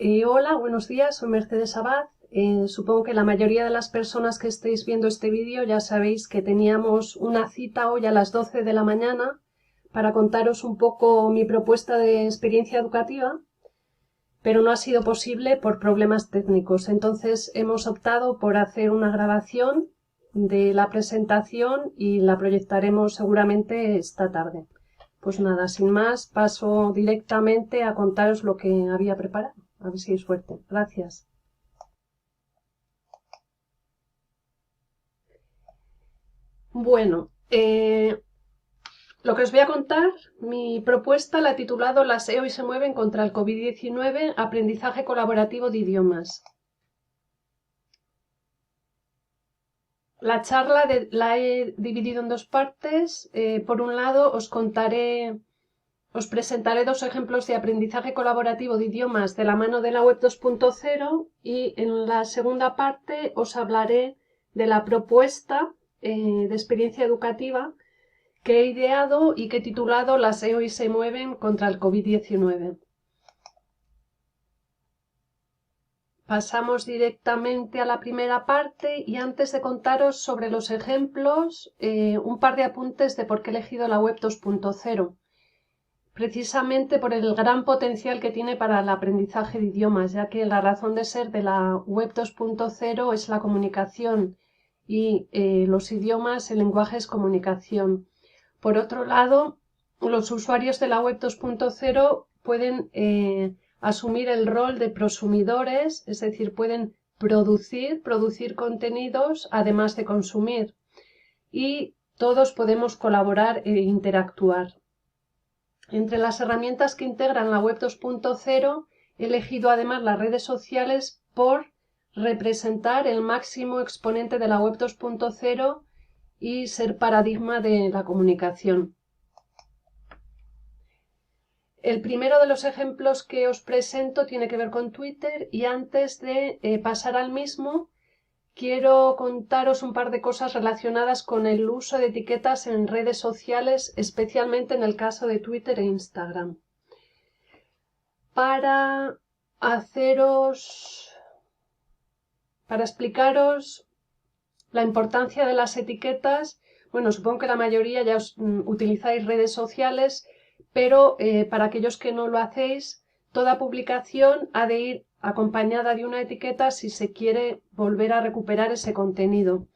Hola, buenos días, soy Mercedes Abad. Supongo que la mayoría de las personas que estéis viendo este vídeo ya sabéis que teníamos una cita hoy a las 12 de la mañana para contaros un poco mi propuesta de experiencia educativa, pero no ha sido posible por problemas técnicos. Entonces hemos optado por hacer una grabación de la presentación y la proyectaremos seguramente esta tarde. Pues nada, sin más, paso directamente a contaros lo que había preparado. A ver si hay suerte. Gracias. Bueno, lo que os voy a contar, mi propuesta la he titulado Las hoy se mueven contra el COVID-19, aprendizaje colaborativo de idiomas. La charla la he dividido en dos partes. Por un lado, os presentaré dos ejemplos de aprendizaje colaborativo de idiomas de la mano de la web 2.0 y en la segunda parte os hablaré de la propuesta de experiencia educativa que he ideado y que he titulado Las hoy se mueven contra el COVID-19. Pasamos directamente a la primera parte y antes de contaros sobre los ejemplos, un par de apuntes de por qué he elegido la web 2.0. Precisamente por el gran potencial que tiene para el aprendizaje de idiomas, ya que la razón de ser de la web 2.0 es la comunicación y los idiomas, el lenguaje es comunicación. Por otro lado, los usuarios de la web 2.0 pueden asumir el rol de prosumidores, es decir, pueden producir contenidos además de consumir, y todos podemos colaborar e interactuar. Entre las herramientas que integran la web 2.0 he elegido además las redes sociales por representar el máximo exponente de la web 2.0 y ser paradigma de la comunicación. El primero de los ejemplos que os presento tiene que ver con Twitter y antes de pasar al mismo, quiero contaros un par de cosas relacionadas con el uso de etiquetas en redes sociales, especialmente en el caso de Twitter e Instagram. Para explicaros la importancia de las etiquetas, bueno, supongo que la mayoría ya utilizáis redes sociales, pero para aquellos que no lo hacéis, toda publicación ha de ir acompañada de una etiqueta si se quiere volver a recuperar ese contenido.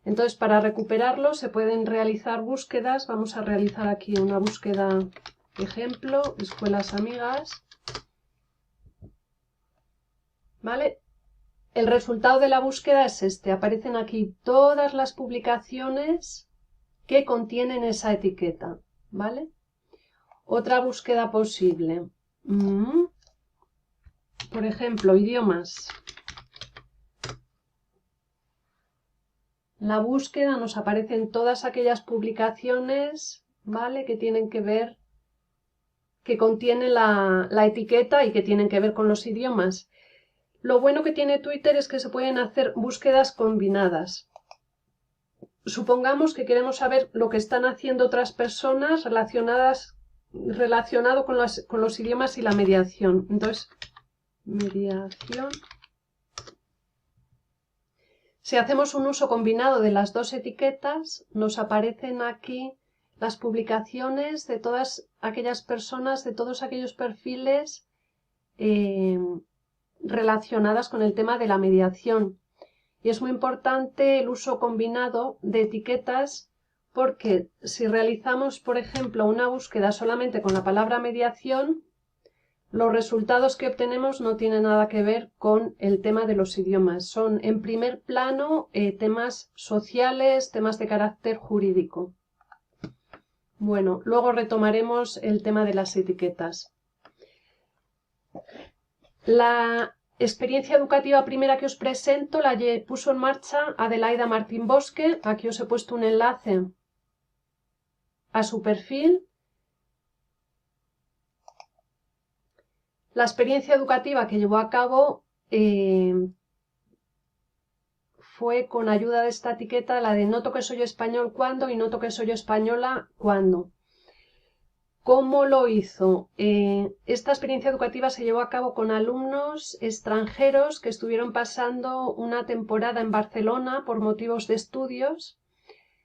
Entonces, para recuperarlo se pueden realizar búsquedas. Vamos a realizar aquí una búsqueda ejemplo, escuelas amigas. ¿Vale? El resultado de la búsqueda es este. Aparecen aquí todas las publicaciones que contienen esa etiqueta. ¿Vale? Otra búsqueda posible. Por ejemplo, idiomas. La búsqueda nos aparecen todas aquellas publicaciones, ¿vale?, que tienen que ver, que contienen la etiqueta y que tienen que ver con los idiomas. Lo bueno que tiene Twitter es que se pueden hacer búsquedas combinadas. Supongamos que queremos saber lo que están haciendo otras personas relacionado con los idiomas y la mediación. Entonces, mediación. Si hacemos un uso combinado de las dos etiquetas, nos aparecen aquí las publicaciones de todas aquellas personas, de todos aquellos perfiles relacionadas con el tema de la mediación. Y es muy importante el uso combinado de etiquetas porque si realizamos, por ejemplo, una búsqueda solamente con la palabra mediación, los resultados que obtenemos no tienen nada que ver con el tema de los idiomas. Son en primer plano temas sociales, temas de carácter jurídico. Bueno, luego retomaremos el tema de las etiquetas. La experiencia educativa primera que os presento la puso en marcha Adelaida Martín Bosque. Aquí os he puesto un enlace a su perfil. La experiencia educativa que llevó a cabo fue con ayuda de esta etiqueta, la de noto que soy español cuando y noto que soy española cuando. ¿Cómo lo hizo? Esta experiencia educativa se llevó a cabo con alumnos extranjeros que estuvieron pasando una temporada en Barcelona por motivos de estudios.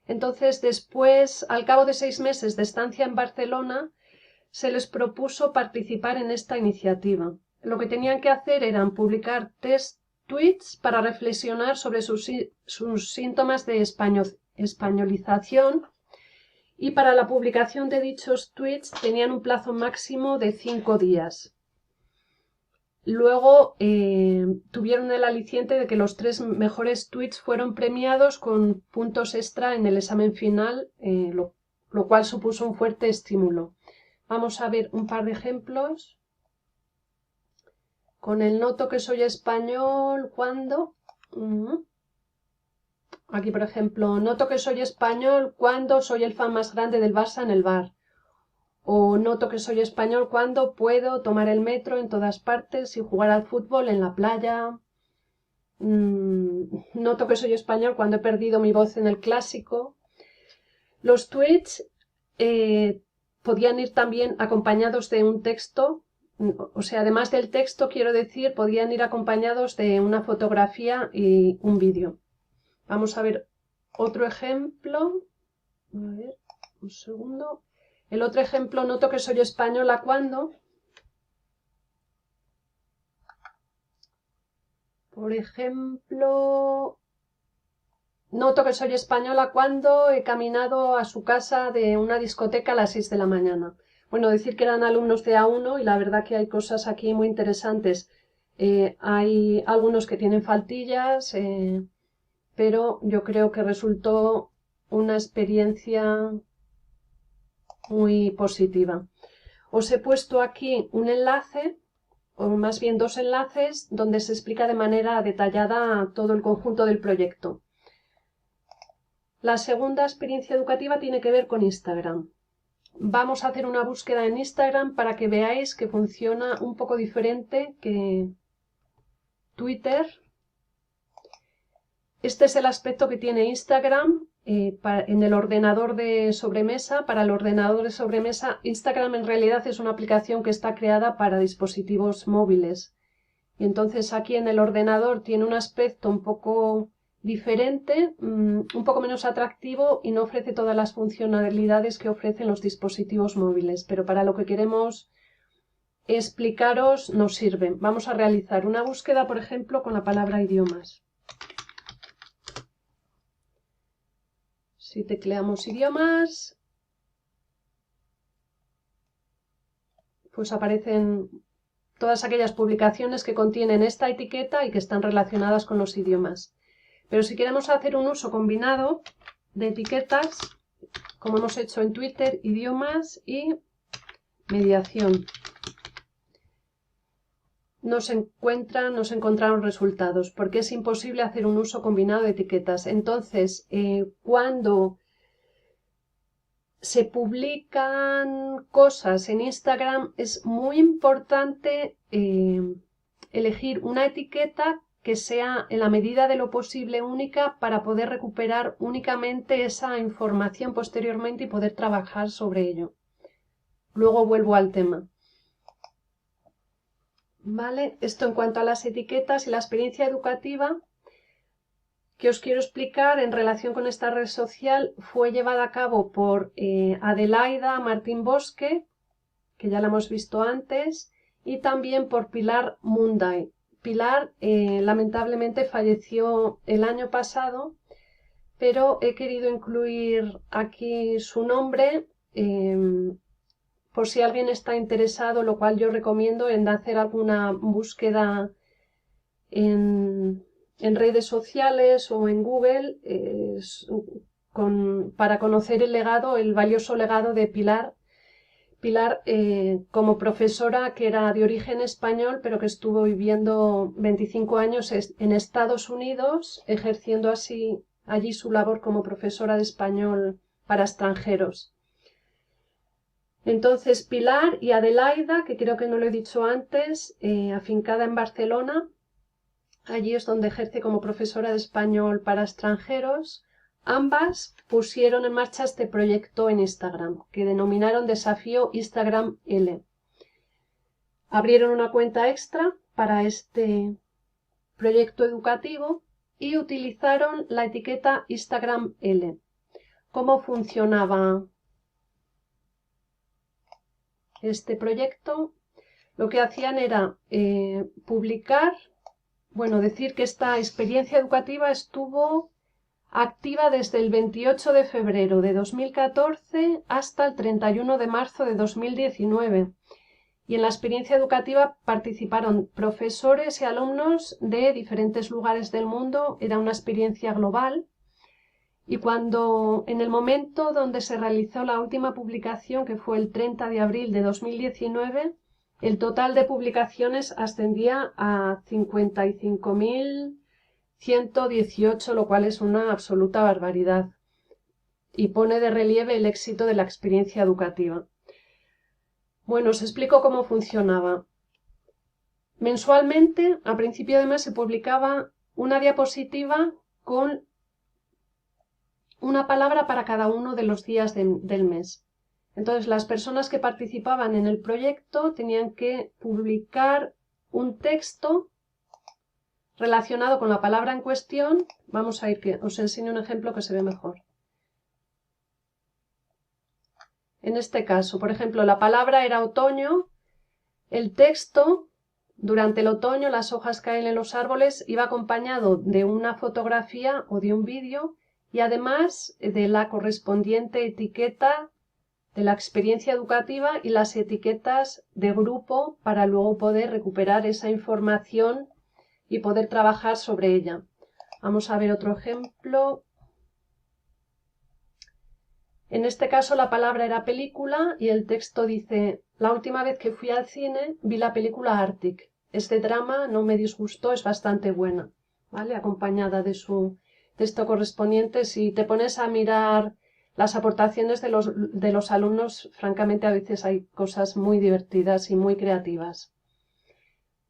Entonces, después, al cabo de 6 meses de estancia en Barcelona, se les propuso participar en esta iniciativa. Lo que tenían que hacer era publicar 3 tweets para reflexionar sobre sus síntomas de españolización, y para la publicación de dichos tweets tenían un plazo máximo de 5 días. Luego tuvieron el aliciente de que los 3 mejores tweets fueron premiados con puntos extra en el examen final, lo cual supuso un fuerte estímulo. Vamos a ver un par de ejemplos. Con el noto que soy español cuando... Aquí, por ejemplo, noto que soy español cuando soy el fan más grande del Barça en el bar. O noto que soy español cuando puedo tomar el metro en todas partes y jugar al fútbol en la playa. Noto que soy español cuando he perdido mi voz en el clásico. Los tweets podían ir también acompañados de un texto. O sea, además del texto, quiero decir, podían ir acompañados de una fotografía y un vídeo. Vamos a ver otro ejemplo. A ver, un segundo. El otro ejemplo, noto que soy española cuando... Por ejemplo, noto que soy española cuando he caminado a su casa de una discoteca a las 6 de la mañana. Bueno, decir que eran alumnos de A1 y la verdad que hay cosas aquí muy interesantes. Hay algunos que tienen faltillas, pero yo creo que resultó una experiencia muy positiva. Os he puesto aquí un enlace, o más bien 2 enlaces, donde se explica de manera detallada todo el conjunto del proyecto. La segunda experiencia educativa tiene que ver con Instagram. Vamos a hacer una búsqueda en Instagram para que veáis que funciona un poco diferente que Twitter. Este es el aspecto que tiene Instagram en el ordenador de sobremesa. Para el ordenador de sobremesa, Instagram en realidad es una aplicación que está creada para dispositivos móviles. Y entonces aquí en el ordenador tiene un aspecto un poco diferente, un poco menos atractivo y no ofrece todas las funcionalidades que ofrecen los dispositivos móviles. Pero para lo que queremos explicaros nos sirve. Vamos a realizar una búsqueda, por ejemplo, con la palabra idiomas. Si tecleamos idiomas, pues aparecen todas aquellas publicaciones que contienen esta etiqueta y que están relacionadas con los idiomas. Pero si queremos hacer un uso combinado de etiquetas, como hemos hecho en Twitter, idiomas y mediación, nos encontraron resultados, porque es imposible hacer un uso combinado de etiquetas. Entonces, cuando se publican cosas en Instagram, es muy importante elegir una etiqueta que sea en la medida de lo posible única para poder recuperar únicamente esa información posteriormente y poder trabajar sobre ello. Luego vuelvo al tema. ¿Vale? Esto en cuanto a las etiquetas y la experiencia educativa que os quiero explicar en relación con esta red social fue llevada a cabo por Adelaida Martín Bosque, que ya la hemos visto antes, y también por Pilar Munday. Pilar lamentablemente falleció el año pasado, pero he querido incluir aquí su nombre por si alguien está interesado, lo cual yo recomiendo en hacer alguna búsqueda en redes sociales o en Google para conocer el valioso legado de Pilar. Pilar como profesora que era de origen español, pero que estuvo viviendo 25 años en Estados Unidos, ejerciendo así allí su labor como profesora de español para extranjeros. Entonces Pilar y Adelaida, que creo que no lo he dicho antes, afincada en Barcelona, allí es donde ejerce como profesora de español para extranjeros, Ambas pusieron en marcha este proyecto en Instagram, que denominaron Desafío Instagram L. Abrieron una cuenta extra para este proyecto educativo y utilizaron la etiqueta Instagram L. ¿Cómo funcionaba este proyecto? Lo que hacían era publicar, decir que esta experiencia educativa estuvo activa desde el 28 de febrero de 2014 hasta el 31 de marzo de 2019. Y en la experiencia educativa participaron profesores y alumnos de diferentes lugares del mundo. Era una experiencia global. Y en el momento donde se realizó la última publicación, que fue el 30 de abril de 2019, el total de publicaciones ascendía a 55.118, lo cual es una absoluta barbaridad y pone de relieve el éxito de la experiencia educativa. Bueno, os explico cómo funcionaba. Mensualmente, a principio de mes, se publicaba una diapositiva con una palabra para cada uno de los días del mes. Entonces, las personas que participaban en el proyecto tenían que publicar un texto relacionado con la palabra en cuestión. Vamos a ir, que os enseño un ejemplo que se ve mejor. En este caso, por ejemplo, la palabra era otoño. El texto, durante el otoño, las hojas caen en los árboles, iba acompañado de una fotografía o de un vídeo y además de la correspondiente etiqueta de la experiencia educativa y las etiquetas de grupo para luego poder recuperar esa información y poder trabajar sobre ella. Vamos a ver otro ejemplo. En este caso la palabra era película y el texto dice: la última vez que fui al cine vi la película Arctic. Este drama no me disgustó, es bastante buena, ¿vale? Acompañada de su texto correspondiente. Si te pones a mirar las aportaciones de los alumnos, francamente a veces hay cosas muy divertidas y muy creativas.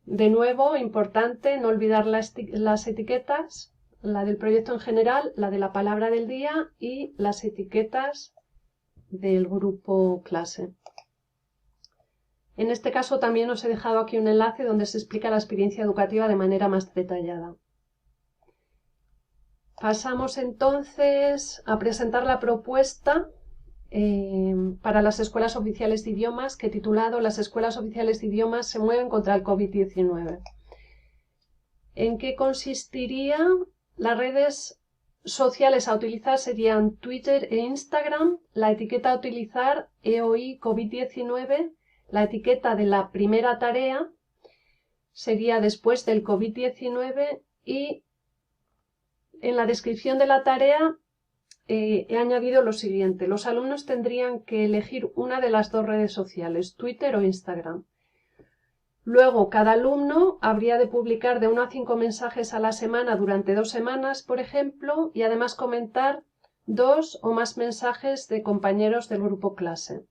De nuevo, importante no olvidar las etiquetas, la del proyecto en general, la de la palabra del día y las etiquetas del grupo clase. En este caso también os he dejado aquí un enlace donde se explica la experiencia educativa de manera más detallada. Pasamos entonces a presentar la propuesta para las escuelas oficiales de idiomas, que he titulado Las escuelas oficiales de idiomas se mueven contra el COVID-19. ¿En qué consistiría? Las redes sociales a utilizar serían Twitter e Instagram, la etiqueta a utilizar EOI COVID-19, la etiqueta de la primera tarea sería después del COVID-19 y en la descripción de la tarea he añadido lo siguiente: los alumnos tendrían que elegir una de las dos redes sociales, Twitter o Instagram. Luego, cada alumno habría de publicar de 1 a 5 mensajes a la semana durante 2 semanas, por ejemplo, y además comentar 2 o más mensajes de compañeros del grupo clase.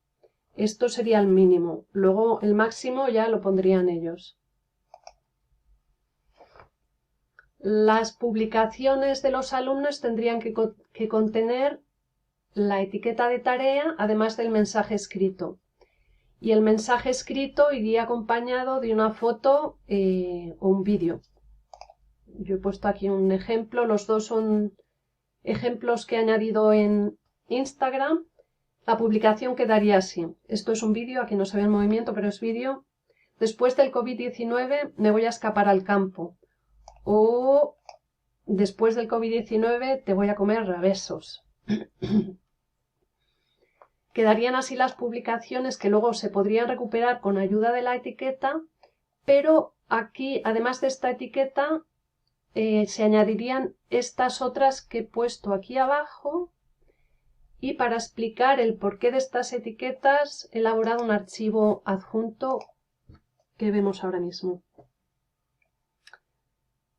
Esto sería el mínimo. Luego, el máximo ya lo pondrían ellos. Las publicaciones de los alumnos tendrían que contener la etiqueta de tarea, además del mensaje escrito. Y el mensaje escrito iría acompañado de una foto o un vídeo. Yo he puesto aquí un ejemplo. Los dos son ejemplos que he añadido en Instagram. La publicación quedaría así. Esto es un vídeo, aquí no se ve el movimiento, pero es vídeo. Después del COVID-19 me voy a escapar al campo. O después del COVID-19 te voy a comer a besos. Quedarían así las publicaciones que luego se podrían recuperar con ayuda de la etiqueta, pero aquí, además de esta etiqueta, se añadirían estas otras que he puesto aquí abajo, y para explicar el porqué de estas etiquetas he elaborado un archivo adjunto que vemos ahora mismo.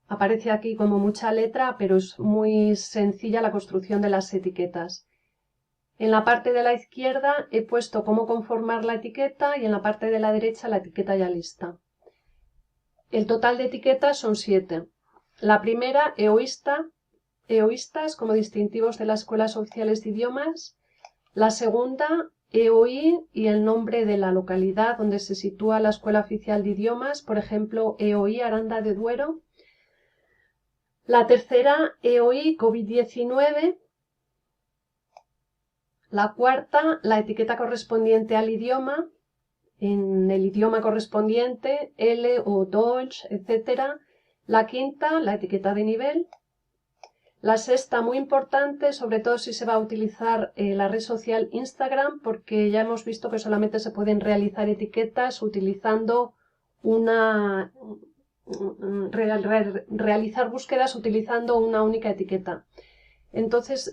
Aparece aquí como mucha letra, pero es muy sencilla la construcción de las etiquetas. En la parte de la izquierda he puesto cómo conformar la etiqueta y en la parte de la derecha la etiqueta ya lista. El total de etiquetas son 7. La primera, egoísta, EOIstas como distintivos de las escuelas oficiales de idiomas. La segunda, EOI y el nombre de la localidad donde se sitúa la escuela oficial de idiomas, por ejemplo, EOI Aranda de Duero. La tercera, EOI COVID-19. La cuarta, la etiqueta correspondiente al idioma, en el idioma correspondiente, L o Deutsch, etc. La quinta, la etiqueta de nivel. La sexta, muy importante, sobre todo si se va a utilizar la red social Instagram, porque ya hemos visto que solamente se pueden realizar etiquetas utilizando realizar búsquedas utilizando una única etiqueta. Entonces,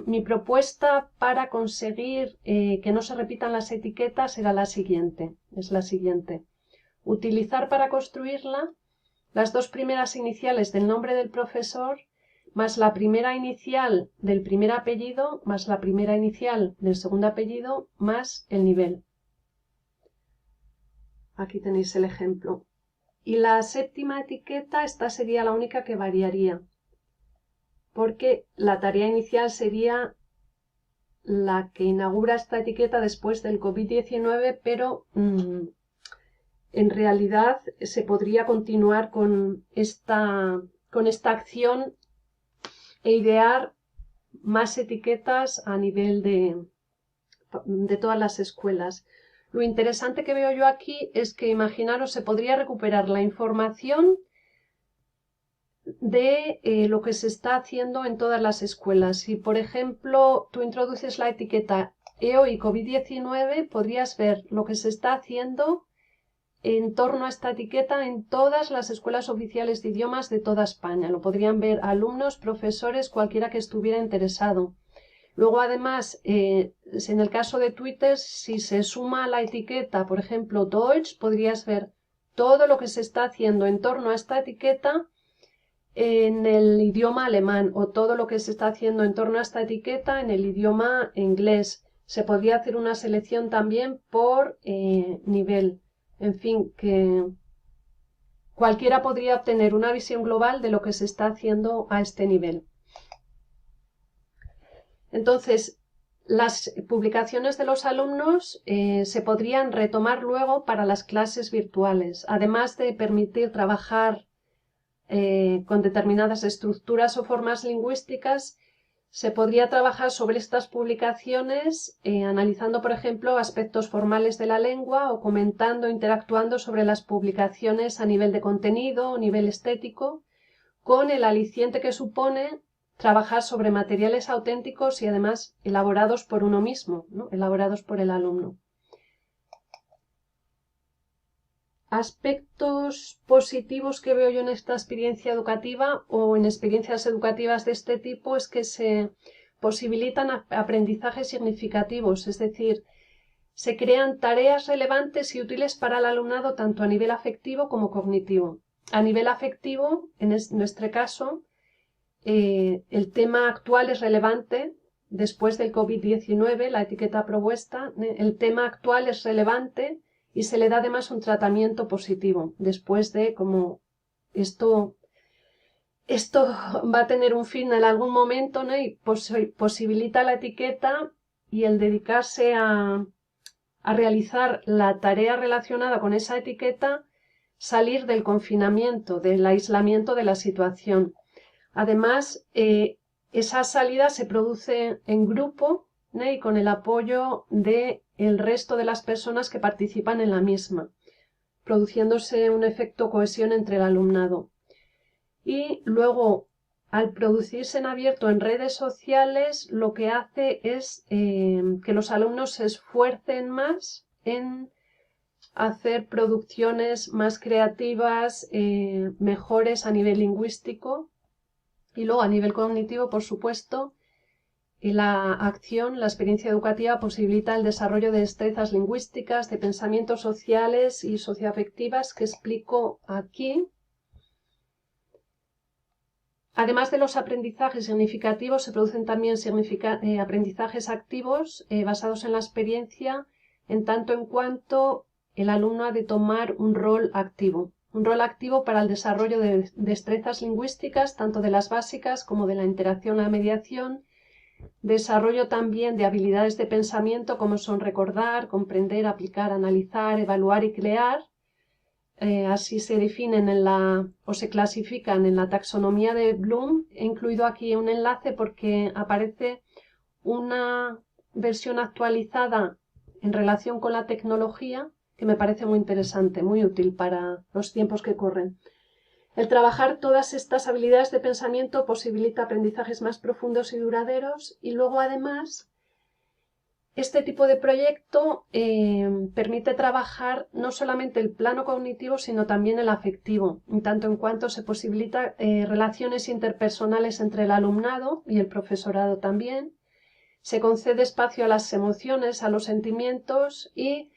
mi propuesta para conseguir que no se repitan las etiquetas era la siguiente, es la siguiente. Utilizar para construirla las dos primeras iniciales del nombre del profesor más la primera inicial del primer apellido más la primera inicial del segundo apellido más el nivel. Aquí tenéis el ejemplo. Y la séptima etiqueta, esta sería la única que variaría, porque la tarea inicial sería la que inaugura esta etiqueta después del COVID-19, pero en realidad se podría continuar con esta acción e idear más etiquetas a nivel de todas las escuelas. Lo interesante que veo yo aquí es que, imaginaros, se podría recuperar la información de lo que se está haciendo en todas las escuelas. Si, por ejemplo, tú introduces la etiqueta EOI COVID-19, podrías ver lo que se está haciendo en torno a esta etiqueta en todas las escuelas oficiales de idiomas de toda España. Lo podrían ver alumnos, profesores, cualquiera que estuviera interesado. Luego, además, en el caso de Twitter, si se suma la etiqueta, por ejemplo, Deutsch, podrías ver todo lo que se está haciendo en torno a esta etiqueta en el idioma alemán o todo lo que se está haciendo en torno a esta etiqueta en el idioma inglés. Se podría hacer una selección también por nivel. En fin, que cualquiera podría obtener una visión global de lo que se está haciendo a este nivel. Entonces, las publicaciones de los alumnos se podrían retomar luego para las clases virtuales, además de permitir trabajar con determinadas estructuras o formas lingüísticas. Se podría trabajar sobre estas publicaciones analizando, por ejemplo, aspectos formales de la lengua o comentando, interactuando sobre las publicaciones a nivel de contenido o nivel estético, con el aliciente que supone trabajar sobre materiales auténticos y además elaborados por uno mismo, ¿no? Elaborados por el alumno. Aspectos positivos que veo yo en esta experiencia educativa o en experiencias educativas de este tipo es que se posibilitan aprendizajes significativos, es decir, se crean tareas relevantes y útiles para el alumnado tanto a nivel afectivo como cognitivo. A nivel afectivo, en nuestro caso, el tema actual es relevante después del COVID-19, la etiqueta propuesta, el tema actual es relevante y se le da además un tratamiento positivo después de como esto va a tener un fin en algún momento, ¿no? Y posibilita la etiqueta y el dedicarse a realizar la tarea relacionada con esa etiqueta, salir del confinamiento, del aislamiento de la situación. Además, esa salida se produce en grupo, ¿no? Y con el apoyo del resto de las personas que participan en la misma, produciéndose un efecto cohesión entre el alumnado. Y luego, al producirse en abierto en redes sociales, lo que hace es que los alumnos se esfuercen más en hacer producciones más creativas, mejores a nivel lingüístico. Y luego, a nivel cognitivo, por supuesto, la acción, la experiencia educativa posibilita el desarrollo de destrezas lingüísticas, de pensamientos sociales y socioafectivas que explico aquí. Además de los aprendizajes significativos, se producen también aprendizajes activos basados en la experiencia, en tanto en cuanto el alumno ha de tomar un rol activo un rol activo para el desarrollo de destrezas lingüísticas, tanto de las básicas como de la interacción y la mediación, desarrollo también de habilidades de pensamiento como son recordar, comprender, aplicar, analizar, evaluar y crear. Así se definen o se clasifican en la taxonomía de Bloom. He incluido aquí un enlace porque aparece una versión actualizada en relación con la tecnología que me parece muy interesante, muy útil para los tiempos que corren. El trabajar todas estas habilidades de pensamiento posibilita aprendizajes más profundos y duraderos, y luego además este tipo de proyecto permite trabajar no solamente el plano cognitivo sino también el afectivo, en tanto en cuanto se posibilita relaciones interpersonales entre el alumnado y el profesorado también. Se concede espacio a las emociones, a los sentimientos, y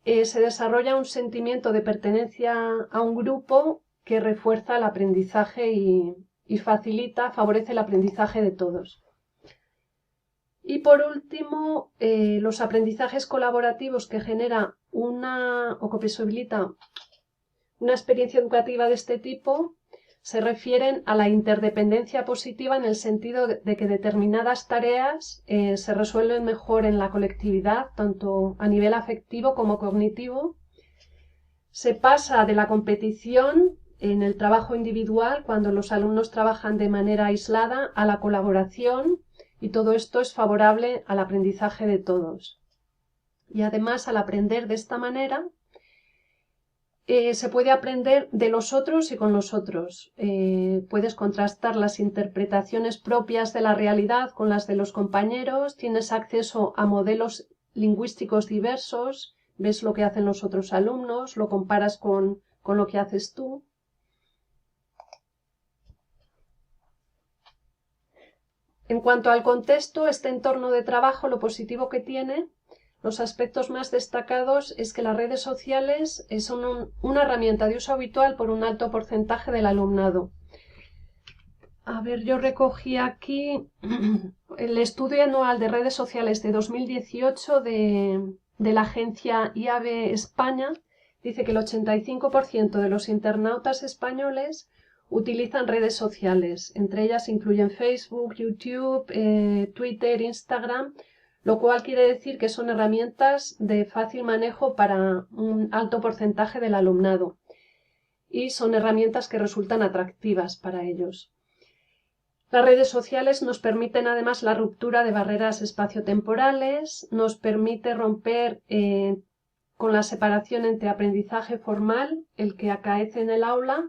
se desarrolla un sentimiento de pertenencia a un grupo que refuerza el aprendizaje y favorece el aprendizaje de todos. Y por último, los aprendizajes colaborativos que genera o que posibilita una experiencia educativa de este tipo se refieren a la interdependencia positiva en el sentido de que determinadas tareas se resuelven mejor en la colectividad, tanto a nivel afectivo como cognitivo. Se pasa de la competición en el trabajo individual, cuando los alumnos trabajan de manera aislada, a la colaboración, y todo esto es favorable al aprendizaje de todos. Y además, al aprender de esta manera, se puede aprender de los otros y con los otros. Puedes contrastar las interpretaciones propias de la realidad con las de los compañeros, tienes acceso a modelos lingüísticos diversos, ves lo que hacen los otros alumnos, lo comparas con lo que haces tú. En cuanto al contexto, este entorno de trabajo, lo positivo que tiene, los aspectos más destacados es que las redes sociales son una herramienta de uso habitual por un alto porcentaje del alumnado. A ver, yo recogí aquí el estudio anual de redes sociales de 2018 de la agencia IAB España. Dice que el 85% de los internautas españoles utilizan redes sociales. Entre ellas incluyen Facebook, YouTube, Twitter, Instagram, lo cual quiere decir que son herramientas de fácil manejo para un alto porcentaje del alumnado y son herramientas que resultan atractivas para ellos. Las redes sociales nos permiten además la ruptura de barreras espaciotemporales, nos permite romper con la separación entre aprendizaje formal, el que acaece en el aula,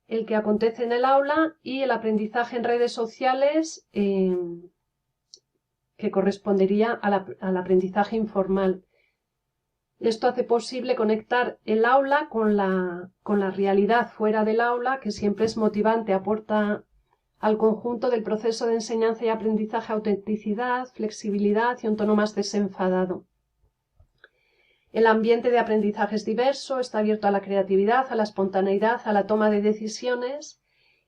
el que acontece en el aula, y el aprendizaje en redes sociales, que correspondería al aprendizaje informal. Esto hace posible conectar el aula con la realidad fuera del aula, que siempre es motivante, aporta al conjunto del proceso de enseñanza y aprendizaje autenticidad, flexibilidad y un tono más desenfadado. El ambiente de aprendizaje es diverso, está abierto a la creatividad, a la espontaneidad, a la toma de decisiones,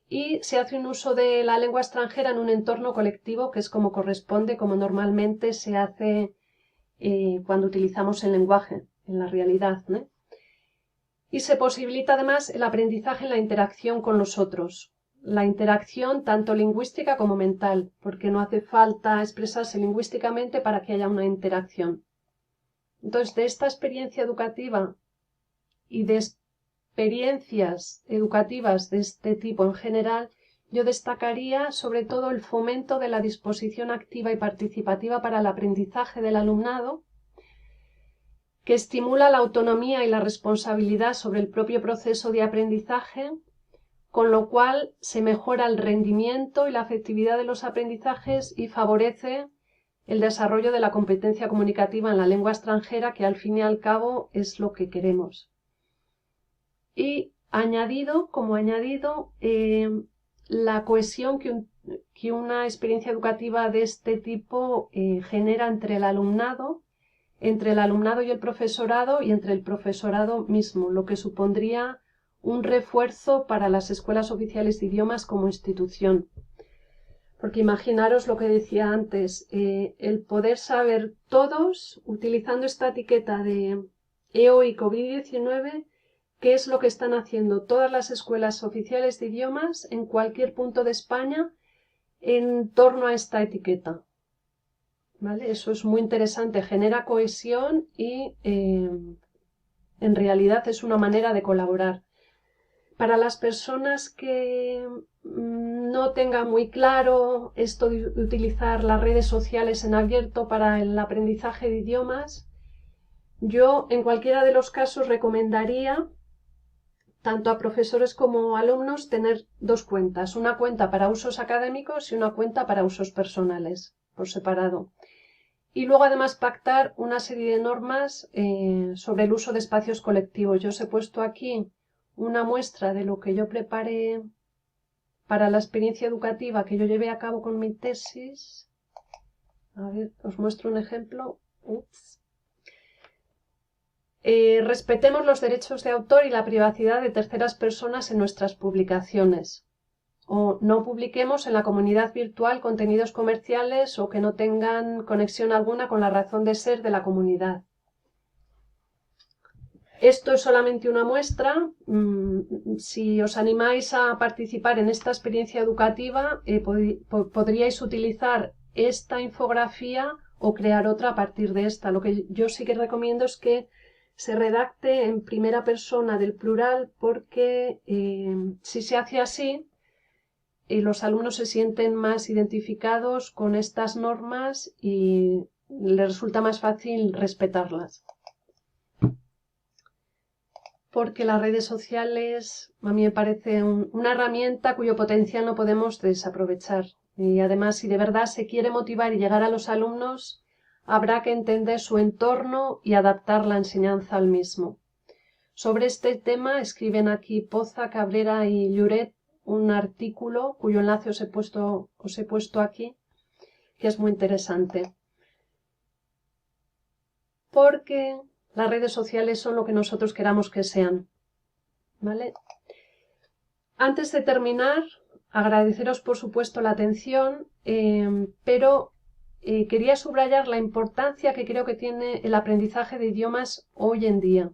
y se hace un uso de la lengua extranjera en un entorno colectivo, que es como corresponde, como normalmente se hace cuando utilizamos el lenguaje en la realidad, ¿no? Y se posibilita además el aprendizaje en la interacción con los otros. La interacción tanto lingüística como mental, porque no hace falta expresarse lingüísticamente para que haya una interacción. Entonces, de esta experiencia educativa y de experiencias educativas de este tipo en general, yo destacaría sobre todo el fomento de la disposición activa y participativa para el aprendizaje del alumnado, que estimula la autonomía y la responsabilidad sobre el propio proceso de aprendizaje, con lo cual se mejora el rendimiento y la efectividad de los aprendizajes y favorece el desarrollo de la competencia comunicativa en la lengua extranjera, que al fin y al cabo es lo que queremos. Y como añadido, la cohesión que una experiencia educativa de este tipo genera entre el alumnado y el profesorado, y entre el profesorado mismo, lo que supondría un refuerzo para las escuelas oficiales de idiomas como institución. Porque imaginaros lo que decía antes, el poder saber todos, utilizando esta etiqueta de EO y COVID-19, qué es lo que están haciendo todas las escuelas oficiales de idiomas en cualquier punto de España en torno a esta etiqueta. ¿Vale? Eso es muy interesante, genera cohesión y en realidad es una manera de colaborar. Para las personas que no tengan muy claro esto de utilizar las redes sociales en abierto para el aprendizaje de idiomas, yo en cualquiera de los casos recomendaría tanto a profesores como alumnos tener dos cuentas, una cuenta para usos académicos y una cuenta para usos personales, por separado. Y luego además pactar una serie de normas sobre el uso de espacios colectivos. Yo os he puesto aquí una muestra de lo que yo preparé para la experiencia educativa que yo llevé a cabo con mi tesis. A ver, os muestro un ejemplo. Respetemos los derechos de autor y la privacidad de terceras personas en nuestras publicaciones. O no publiquemos en la comunidad virtual contenidos comerciales o que no tengan conexión alguna con la razón de ser de la comunidad. Esto es solamente una muestra. Si os animáis a participar en esta experiencia educativa, podríais utilizar esta infografía o crear otra a partir de esta. Lo que yo sí que recomiendo es que se redacte en primera persona del plural porque si se hace así, los alumnos se sienten más identificados con estas normas y les resulta más fácil respetarlas. Porque las redes sociales a mí me parece una herramienta cuyo potencial no podemos desaprovechar. Y además, si de verdad se quiere motivar y llegar a los alumnos, habrá que entender su entorno y adaptar la enseñanza al mismo. Sobre este tema escriben aquí Poza, Cabrera y Lloret un artículo cuyo enlace os he puesto aquí, que es muy interesante. Porque las redes sociales son lo que nosotros queramos que sean. ¿Vale? Antes de terminar, agradeceros por supuesto la atención, pero quería subrayar la importancia que creo que tiene el aprendizaje de idiomas hoy en día,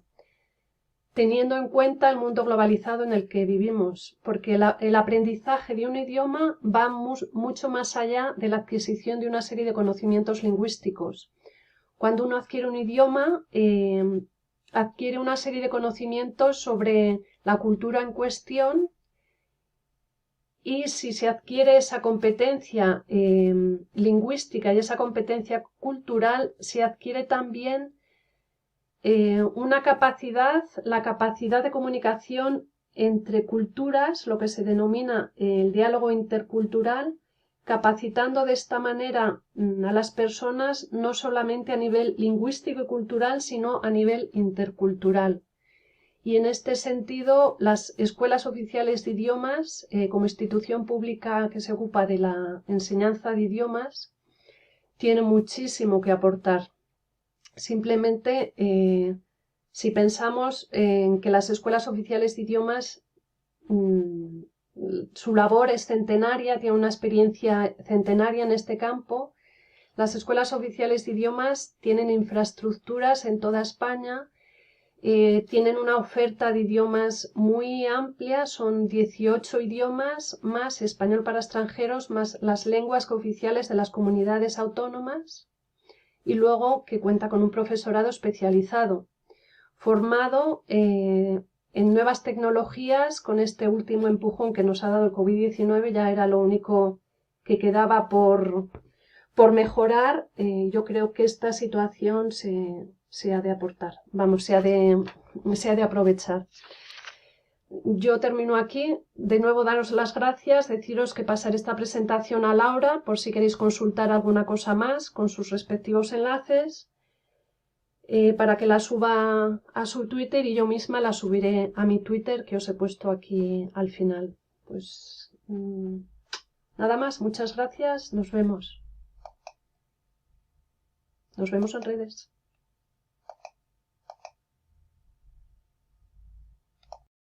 teniendo en cuenta el mundo globalizado en el que vivimos, porque el aprendizaje de un idioma va mucho más allá de la adquisición de una serie de conocimientos lingüísticos. Cuando uno adquiere un idioma, adquiere una serie de conocimientos sobre la cultura en cuestión y si se adquiere esa competencia lingüística y esa competencia cultural, se adquiere también una capacidad, la capacidad de comunicación entre culturas, lo que se denomina el diálogo intercultural, capacitando de esta manera a las personas no solamente a nivel lingüístico y cultural, sino a nivel intercultural. Y en este sentido, las escuelas oficiales de idiomas, como institución pública que se ocupa de la enseñanza de idiomas, tienen muchísimo que aportar. Simplemente, si pensamos en que las escuelas oficiales de idiomas, su labor es centenaria, tiene una experiencia centenaria en este campo. Las escuelas oficiales de idiomas tienen infraestructuras en toda España, tienen una oferta de idiomas muy amplia, son 18 idiomas más español para extranjeros, más las lenguas oficiales de las comunidades autónomas y luego que cuenta con un profesorado especializado, formado en nuevas tecnologías. Con este último empujón que nos ha dado el COVID-19 ya era lo único que quedaba por mejorar. Yo creo que esta situación se ha de aportar, se ha de aprovechar. Yo termino aquí. De nuevo daros las gracias, deciros que pasaré esta presentación a Laura por si queréis consultar alguna cosa más con sus respectivos enlaces para que la suba a su Twitter y yo misma la subiré a mi Twitter que os he puesto aquí al final. Pues nada más, muchas gracias, nos vemos. Nos vemos en redes.